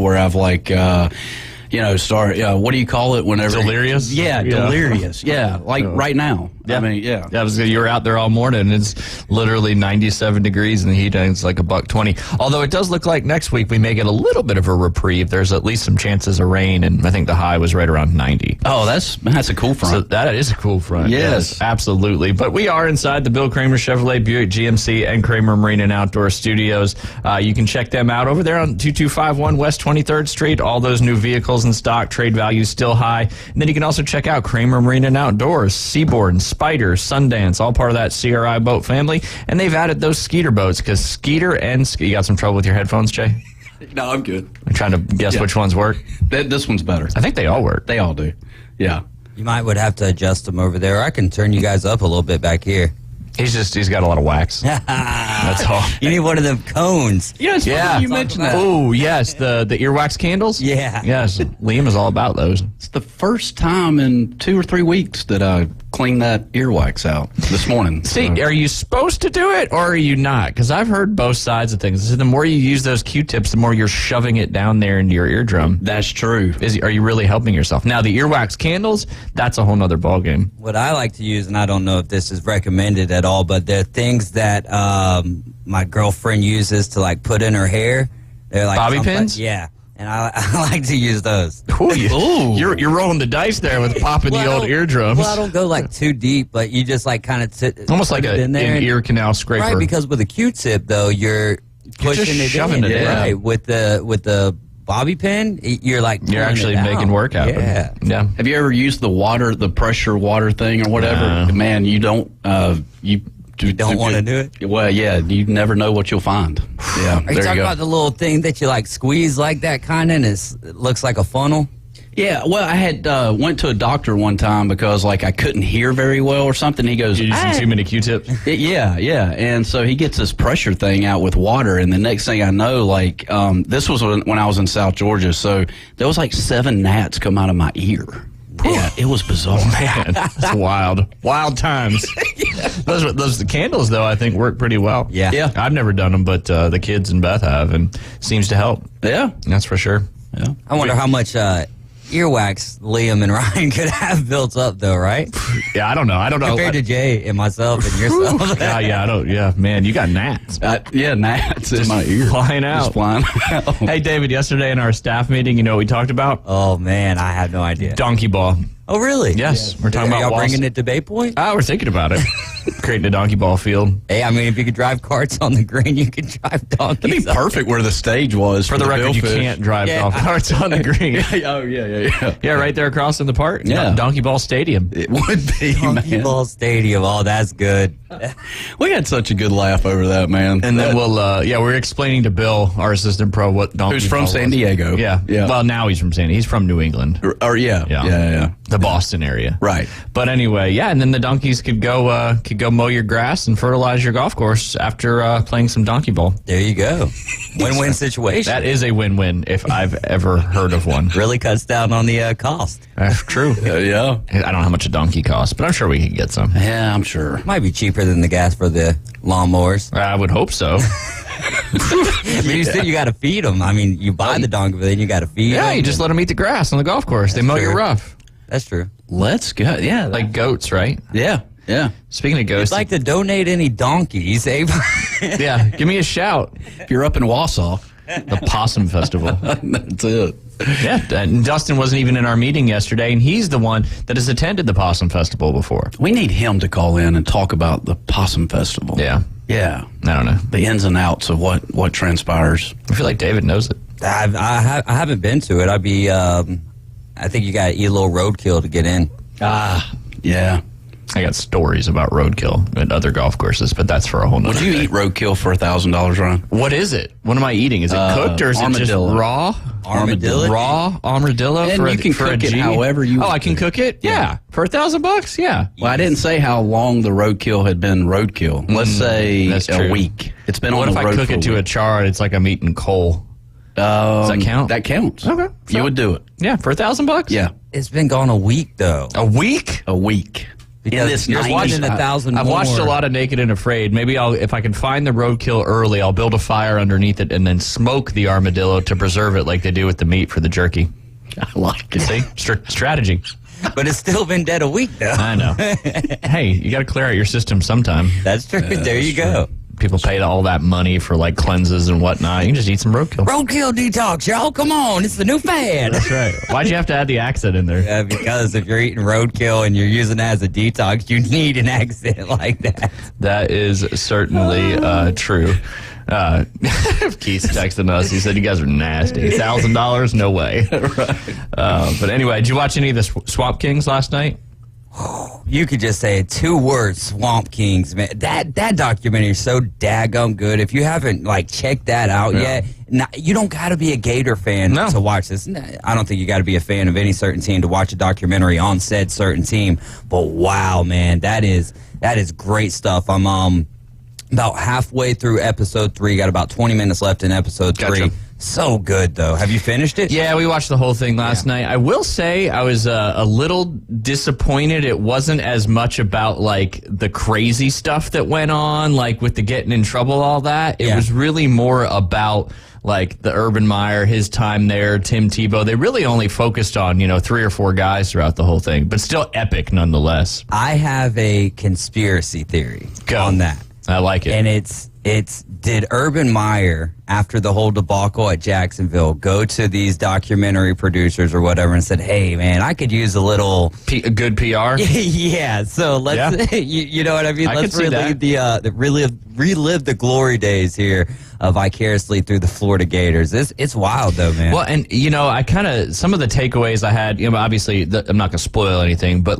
where I've like, what do you call it whenever? Delirious? Yeah, delirious. Yeah, like right now. Yeah. I mean, yeah. You were out there all morning, and it's literally 97 degrees in the heat, and it's like $120. Although it does look like next week we may get a little bit of a reprieve. There's at least some chances of rain, and I think the high was right around 90. Oh, that's a cool front. So that is a cool front. Yes. Absolutely. But we are inside the Bill Kramer Chevrolet Buick GMC and Kramer Marine and Outdoor Studios. You can check them out over there on 2251 West 23rd Street. All those new vehicles in stock, trade value still high. And then you can also check out Kramer Marine and Outdoors, Seaboard, Spider, Sundance, all part of that CRI boat family. And they've added those Skeeter boats because Skeeter and you got some trouble with your headphones, Jay? No, I'm good. I'm trying to guess which ones work. This one's better. I think they all work. They all do. Yeah. You would have to adjust them over there. I can turn you guys up a little bit back here. He's got a lot of wax. That's all. You need one of them cones. Yes, Yeah. you mentioned that. Oh, yes, the earwax candles? Yeah. Yes, Liam is all about those. It's the first time in 2 or 3 weeks that I cleaned that earwax out this morning. See, are you supposed to do it or are you not? Because I've heard both sides of things. So the more you use those Q-tips, the more you're shoving it down there into your eardrum. That's true. Are you really helping yourself? Now, the earwax candles, that's a whole nother ballgame. What I like to use, and I don't know if this is recommended at all, but they're things that my girlfriend uses to like put in her hair. They're like bobby pins? Yeah. And I like to use those. Ooh, you're rolling the dice there with popping the old eardrums. Well, I don't go like too deep, but you just like kind of almost like an ear canal scraper. Right, because with a Q-tip though, you're pushing just it shoving in. it in. Right, with the bobby pin, you're like You're actually making work happen. Yeah. Have you ever used the pressure water thing or whatever? No. Man, you don't. You don't want to do it? Well, yeah, you never know what you'll find. Yeah, Are you talking about the little thing that you like squeeze like that kind of, and it looks like a funnel? Yeah, well, I had went to a doctor one time because like I couldn't hear very well or something. He goes, You're using too many Q-tips? Yeah, and so he gets this pressure thing out with water, and the next thing I know, like this was when I was in South Georgia, so there was like 7 gnats come out of my ear. Yeah, it was bizarre. Man, that's wild. Wild times. Those candles, though, I think work pretty well. Yeah. I've never done them, but the kids and Beth have, and seems to help. Yeah, That's for sure. yeah. I wonder how much earwax Liam and Ryan could have built up, though, right? Yeah, I don't know. Compared to Jay and myself and yourself. Yeah, man, you got gnats. Yeah, gnats in my ear. Flying out. Just flying out. Hey, David, yesterday in our staff meeting, you know what we talked about? Oh, man, I have no idea. Donkey ball. Oh, really? Yes, we're talking Are about y'all bringing it to Bay Point? We're thinking about it. Creating a donkey ball field. Hey, I mean, if you could drive carts on the green, you could drive donkeys. It'd be perfect where the stage was. For the record, you can't drive golf carts on the green. Yeah. Yeah, right there across in the park. Yeah. Donkey Ball Stadium. It would be, Donkey man. Ball Stadium. Oh, that's good. We had such a good laugh over that, man. And then we're explaining to Bill, our assistant pro, what donkey Who's from ball San was. Diego. Yeah. Yeah. Well, now he's from He's from New England. Yeah. The Boston area. Right. But anyway, yeah, and then the donkeys could go mow your grass and fertilize your golf course after playing some donkey ball. There you go. Win-win situation. That is a win-win if I've ever heard of one. Really cuts down on the cost. That's true. Yeah. I don't know how much a donkey costs, but I'm sure we could get some. Yeah, I'm sure. Might be cheaper than the gas for the lawnmowers. I would hope so. I mean, you still you got to feed them. I mean, you buy the donkey, but then you got to feed them. Yeah, you just let them eat the grass on the golf course. They mow your true. rough. That's true. Let's go. Yeah. Like goats, right? Yeah. Speaking of If ghosts, you'd like to donate any donkeys, yeah, give me a shout. If you're up in Wausau, The Possum Festival. that's it. Yeah, and Dustin wasn't even in our meeting yesterday, and he's the one that has attended the Possum Festival before. We need him to call in and talk about the Possum Festival. Yeah, Yeah. I don't know. The ins and outs of what transpires. I feel like David knows it. I haven't been to it. I'd be. I think you got to eat a little roadkill to get in. Yeah. I got stories about roadkill at other golf courses, but that's for a whole nother Would you day. eat roadkill for $1,000, Ryan? What is it? What am I eating? Is it cooked or is it just armadillo. raw? Armadillo? Raw armadillo And for you can for cook a it G? however you Oh, want I can to. cook it? Yeah. For $1,000? Yeah. Well, I didn't say how long the roadkill had been roadkill. Let's say that's a true. week. It's been What on if the road I cook for it to a week. char? It's like I'm eating coal. Does that count? That counts. Okay. You would do it. Yeah, for $1,000? Yeah. It's been gone a week though. A week? A week. Because this you're 90s watching 1,000 I've watched a lot of Naked and Afraid. Maybe if I can find the roadkill early, I'll build a fire underneath it and then smoke the armadillo to preserve it like they do with the meat for the jerky. I like it. See? Strategy. But it's still been dead a week, though. I know. Hey, you got to clear out your system sometime. That's true. There you go. People pay all that money for like cleanses and whatnot. You can just eat some roadkill. Roadkill detox, y'all. Come on. It's the new fad. That's right. Why'd you have to add the accent in there? Yeah, because if you're eating roadkill and you're using it as a detox, you need an accent like that. That is certainly true. Keith's texting us. He said, you guys are nasty. $1,000? No way. But anyway, did you watch any of the Swamp Kings last night? You could just say 2 words, Swamp Kings, man. That documentary is so daggum good. If you haven't checked that out yet, you don't got to be a Gator fan to watch this. I don't think you got to be a fan of any certain team to watch a documentary on said certain team. But wow, man, that is great stuff. I'm about halfway through episode 3. Got about 20 minutes left in episode 3. Gotcha. So good, though. Have you finished it? Yeah, we watched the whole thing last night. I will say I was a little disappointed. It wasn't as much about the crazy stuff that went on, with the getting in trouble, all that. It was really more about the Urban Meyer, his time there, Tim Tebow. They really only focused on 3 or 4 guys throughout the whole thing, but still epic nonetheless. I have a conspiracy theory on that. I like it. And it's did Urban Meyer, after the whole debacle at Jacksonville, go to these documentary producers or whatever and said, hey, man, I could use a little... a good PR? Yeah, so let's... You know what I mean? Let's relive relive the glory days here vicariously through the Florida Gators. It's wild, though, man. Well, and, I kind of... Some of the takeaways I had, obviously, I'm not going to spoil anything, but,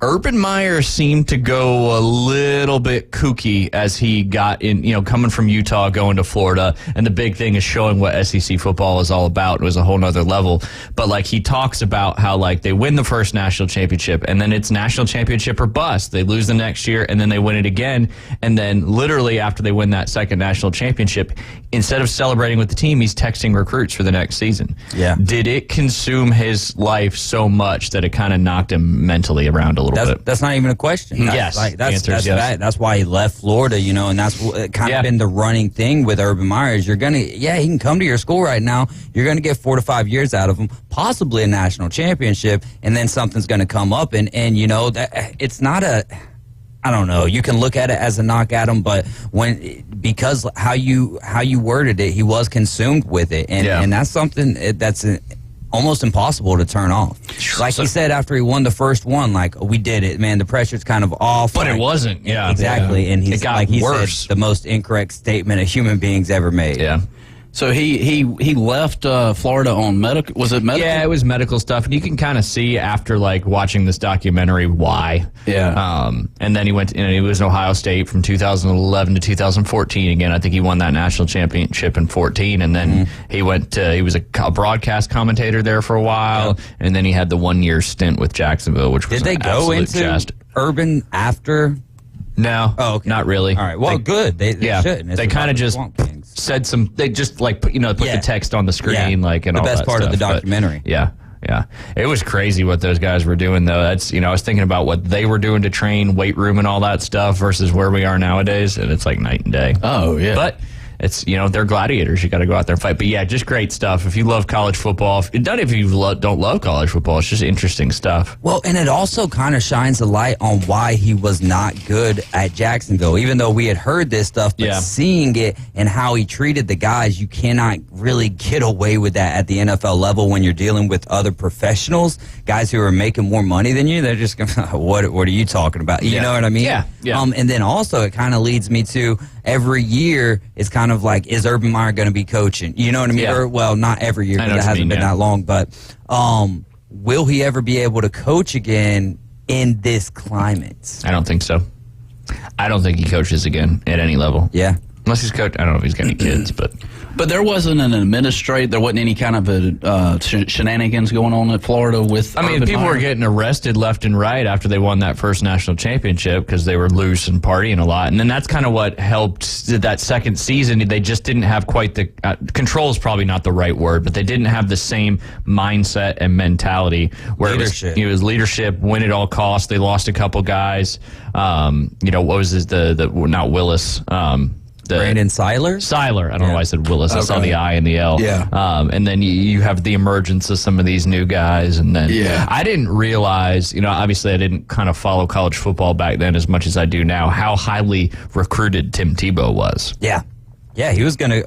Urban Meyer seemed to go a little bit kooky as he got in, coming from Utah, going to Florida. And the big thing is showing what SEC football is all about. It was a whole nother level. But he talks about how they win the first national championship and then it's national championship or bust. They lose the next year and then they win it again. And then literally after they win that second national championship, instead of celebrating with the team, he's texting recruits for the next season. Yeah. Did it consume his life so much that it kind of knocked him mentally around a little bit? That's not even a question. Yes. That's why he left Florida, and that's kind of been the running thing with Urban Meyer is he can come to your school right now. You're going to get 4 to 5 years out of him, possibly a national championship, and then something's going to come up. And that it's not I don't know. You can look at it as a knock at him, but because how you worded it, he was consumed with it, and that's something that's almost impossible to turn off. Like he said after he won the first one, we did it, man. The pressure's kind of off, but it wasn't. Yeah, exactly. And it got worse. Said, the most incorrect statement a human being's ever made. Yeah. So he left Florida on medical. Was it medical? Yeah, it was medical stuff, and you can kind of see after watching this documentary why. Yeah. And then he went. He was in Ohio State from 2011 to 2014. Again, I think he won that national championship in 14, and then he went. He was a broadcast commentator there for a while, and then he had the 1-year stint with Jacksonville, which was did they go into Urban after? No. Oh, okay. Not really. All right. Well, good. They shouldn't. They kind of just said some. They just put the text on the screen, and all that the best part stuff. of the documentary. But, yeah. It was crazy what those guys were doing, though. That's I was thinking about what they were doing to train, weight room, and all that stuff versus where we are nowadays, and it's like night and day. Oh yeah. But it's they're gladiators. You got to go out there and fight. But yeah, just great stuff. If you love college football, not if you don't love college football, it's just interesting stuff. Well, and it also kind of shines a light on why he was not good at Jacksonville. Even though we had heard this stuff, but seeing it and how he treated the guys, you cannot really get away with that at the NFL level when you're dealing with other professionals, guys who are making more money than you. They're just going, what are you talking about? You know what I mean? Yeah. And then also it kind of leads me to every year it's kind of is Urban Meyer going to be coaching? You know what I mean? Yeah. Or, well, not every year because it hasn't been that long, but will he ever be able to coach again in this climate? I don't think so. I don't think he coaches again at any level. Yeah. Unless he's coach. I don't know if he's got any kids, but there wasn't an administrator. There wasn't any kind of shenanigans going on in Florida with. I mean, Urban people Meyer? were getting arrested left and right after they won that first national championship because they were loose and partying a lot. And then that's kind of what helped that second season. They just didn't have quite the control is probably not the right word, but they didn't have the same mindset and mentality where Leadership. it was leadership, win at all costs. They lost a couple guys. What was his, the not Willis. Brandon Seiler? Seiler. I don't know why I said Willis. I saw Okay. the I and the L. Yeah. And then you have the emergence of some of these new guys. And then I didn't realize, obviously I didn't kind of follow college football back then as much as I do now, how highly recruited Tim Tebow was. Yeah. Yeah, he was going to,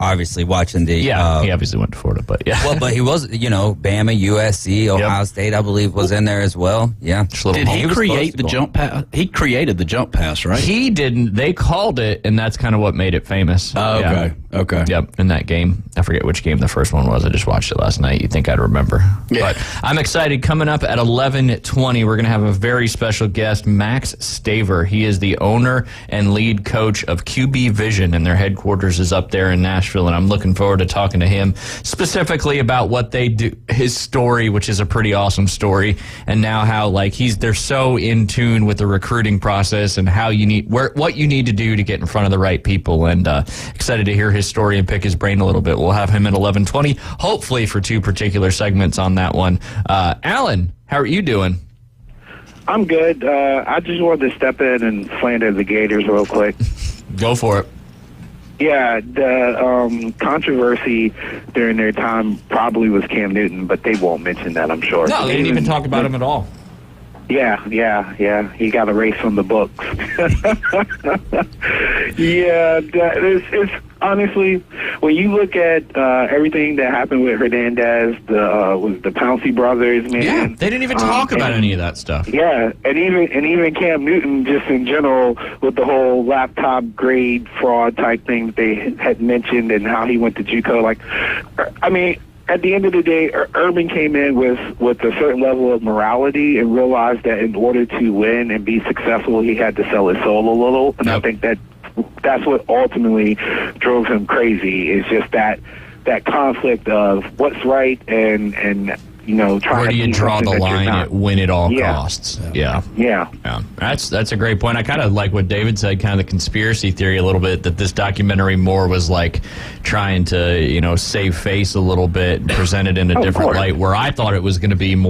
obviously watching the... he obviously went to Florida, but yeah. Well, but he was, Bama, USC, Ohio State, I believe, was in there as well. Yeah. Did he create the jump pass? He created the jump pass, right? He didn't. They called it, and that's kind of what made it famous. Oh, okay. Okay. Yep, in that game. I forget which game the first one was. I just watched it last night. You'd think I'd remember. Yeah. But I'm excited. Coming up at 11:20, we're going to have a very special guest, Max Staver. He is the owner and lead coach of QB Vision, and their headquarters is up there in Nashville, and I'm looking forward to talking to him specifically about what they do, his story, which is a pretty awesome story, and now how they're so in tune with the recruiting process and how what you need to do to get in front of the right people, and excited to hear his story and pick his brain a little bit. We'll have him at 11:20, hopefully for two particular segments on that one. Alan, how are you doing? I'm good. I just wanted to step in and slander the Gators real quick. Go for it. Yeah, the controversy during their time probably was Cam Newton, but they won't mention that, I'm sure. No, they didn't even talk about him at all. Yeah. He got erased from the books. It's honestly, when you look at everything that happened with Hernandez, was the Pouncey brothers, man. Yeah, they didn't even talk about any of that stuff. Yeah, and even Cam Newton, just in general, with the whole laptop grade fraud type thing that they had mentioned and how he went to JUCO. At the end of the day, Urban came in with a certain level of morality and realized that in order to win and be successful, he had to sell his soul a little. And I think that's what ultimately drove him crazy, is just that conflict of what's right and trying where do you to draw the line at win at all costs? Yeah. That's a great point. I kind of like what David said, kind of the conspiracy theory a little bit, that this documentary more was like trying to save face a little bit and present it in a different light, where I thought it was going to be more